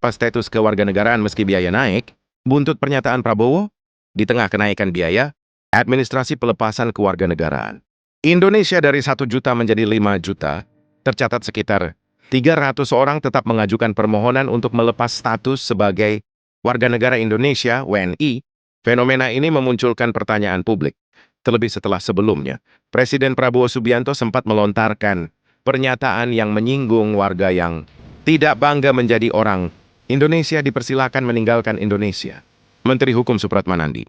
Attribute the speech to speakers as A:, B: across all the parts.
A: Pas status kewarganegaraan meski biaya naik, buntut pernyataan Prabowo, di tengah kenaikan biaya, administrasi pelepasan kewarganegaraan. Indonesia dari 1 juta menjadi 5 juta, tercatat sekitar 300 orang tetap mengajukan permohonan untuk melepas status sebagai warga negara Indonesia, WNI. Fenomena ini memunculkan pertanyaan publik. Terlebih setelah sebelumnya, Presiden Prabowo Subianto sempat melontarkan pernyataan yang menyinggung warga yang tidak bangga menjadi orang Indonesia dipersilakan meninggalkan Indonesia. Menteri Hukum Supratman Andi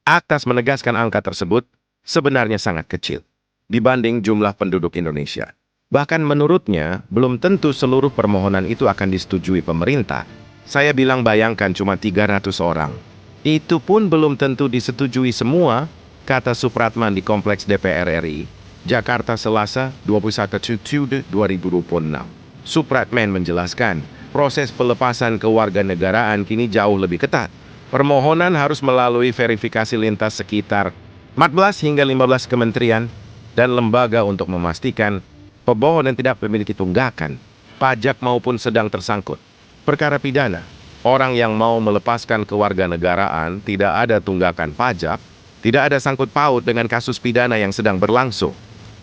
A: Aktas menegaskan angka tersebut sebenarnya sangat kecil dibanding jumlah penduduk Indonesia. Bahkan menurutnya, belum tentu seluruh permohonan itu akan disetujui pemerintah. Saya bilang bayangkan cuma 300 orang. Itu pun belum tentu disetujui semua, kata Supratman di Kompleks DPR RI, Jakarta Selasa 21 Juli 2026. Supratman menjelaskan, proses pelepasan kewarganegaraan kini jauh lebih ketat. Permohonan harus melalui verifikasi lintas sekitar 14 hingga 15 kementerian dan lembaga untuk memastikan pemohon tidak memiliki tunggakan, pajak maupun sedang tersangkut perkara pidana. Orang yang mau melepaskan kewarganegaraan tidak ada tunggakan pajak, tidak ada sangkut paut dengan kasus pidana yang sedang berlangsung.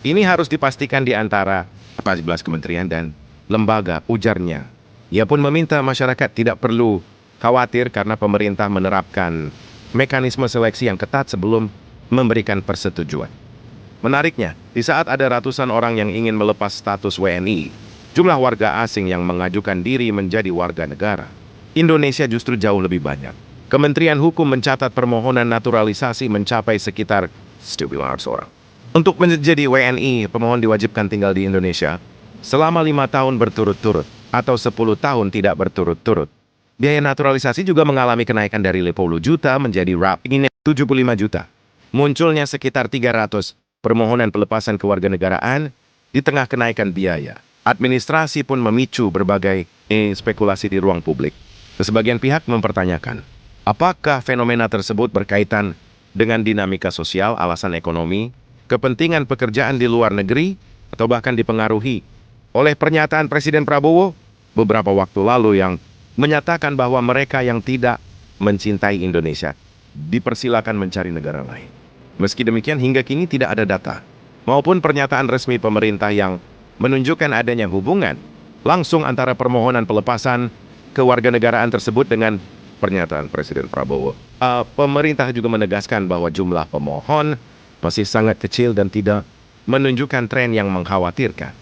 A: Ini harus dipastikan di antara 14 kementerian dan lembaga, ujarnya. Ia pun meminta masyarakat tidak perlu khawatir karena pemerintah menerapkan mekanisme seleksi yang ketat sebelum memberikan persetujuan. Menariknya, di saat ada ratusan orang yang ingin melepas status WNI, jumlah warga asing yang mengajukan diri menjadi warga negara Indonesia justru jauh lebih banyak. Kementerian Hukum mencatat permohonan naturalisasi mencapai sekitar 11 orang. Untuk menjadi WNI, pemohon diwajibkan tinggal di Indonesia selama 5 tahun berturut-turut atau 10 tahun tidak berturut-turut. Biaya naturalisasi juga mengalami kenaikan dari 50 juta menjadi rap 75 juta. Munculnya sekitar 300 permohonan pelepasan kewarganegaraan di tengah kenaikan biaya. Administrasi pun memicu berbagai spekulasi di ruang publik. Sebagian pihak mempertanyakan, apakah fenomena tersebut berkaitan dengan dinamika sosial, alasan ekonomi, kepentingan pekerjaan di luar negeri, atau bahkan dipengaruhi oleh pernyataan Presiden Prabowo beberapa waktu lalu yang menyatakan bahwa mereka yang tidak mencintai Indonesia dipersilakan mencari negara lain. Meski demikian, hingga kini tidak ada data maupun pernyataan resmi pemerintah yang menunjukkan adanya hubungan langsung antara permohonan pelepasan kewarganegaraan tersebut dengan pernyataan Presiden Prabowo. Pemerintah juga menegaskan bahwa jumlah pemohon masih sangat kecil dan tidak menunjukkan tren yang mengkhawatirkan.